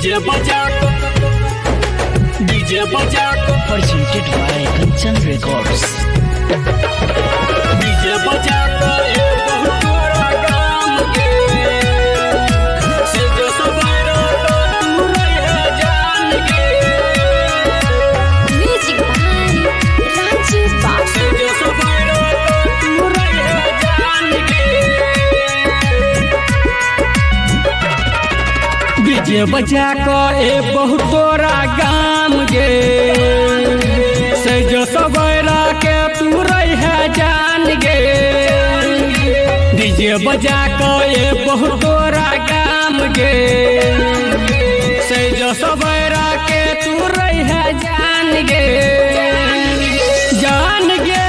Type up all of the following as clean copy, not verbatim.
DJ बजा presented by Kanchan Records. DJ बजा बहुत तोरा काम के से जो सवेरा तू रहे जान के Music by Ranju Babu. से जो सवेरा तू रहे जान के डीजे बजा बहुत तोरा गाम गे से जो सवेरा के तू रहे जान गे डीजे बजा बहुत तोरा गाम गे से जो सवेरा के तू रहे जान गे जान गे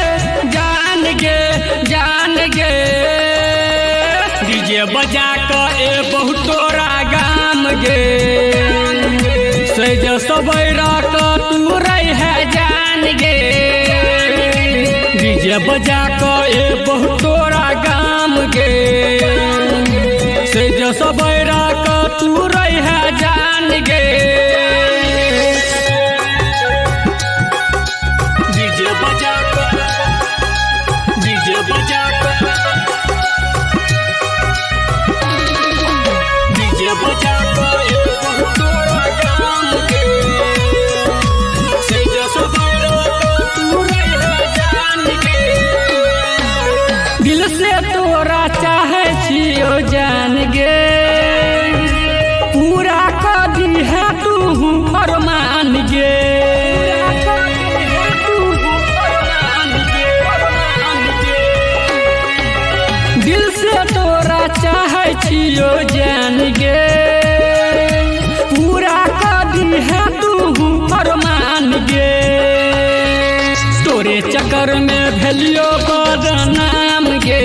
जान गे जान गे डीजे बजा बहुत तोरा गाम गे से जो सवेरा का तू रहे जान गे डीजे बजा बहुत तोरा गाम गे से जो सवेरा का तू रहे जान गे डीजे बजा डीजे बजा डीजे बजा बहुत तोरा गाम गे से जो सवेरा तू रहे जान गे दिल से तोरा चाहे छियो जान गे पूरा कर दी है तू अरमान गे दिल से तोरा चाहे छियो जान गे पूरा कर दी है तू अरमान गे तोरे चक्कर में भेलियो बदनाम गे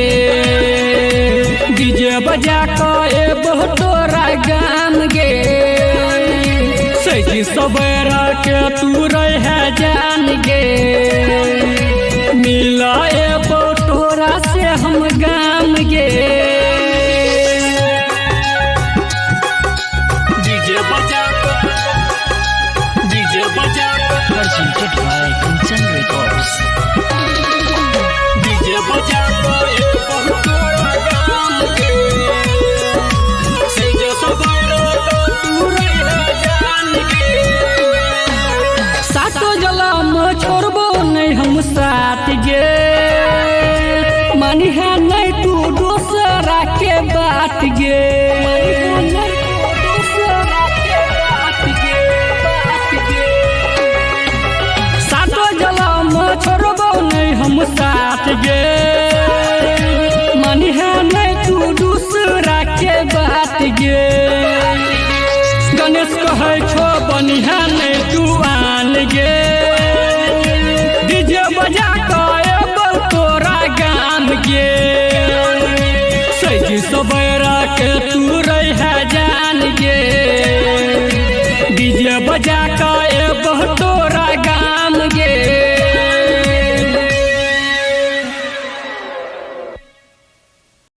डीजे बजा बहुत तोरा गाम गे सही सवेरा के तू रहे जान गे मिला तोरा से हम गाम गे डीजे बजा Presented by Kanchan Records. DJ बजा बहुत तोरा गाम गे से जो सवेरा तू रहे जान गे सातो जलम छोड़बो नहीं हम साथ गे मानी है नहीं तू दूसरा के बात गे सातो जलम छोड़बो नहीं हम साथ गे मानी है नहीं तू दूसरा के बात गे गणेश कहे छो बनिहा नहीं तू आन गे डीजे बजा तोरा गाम गे सही सवेरा के तू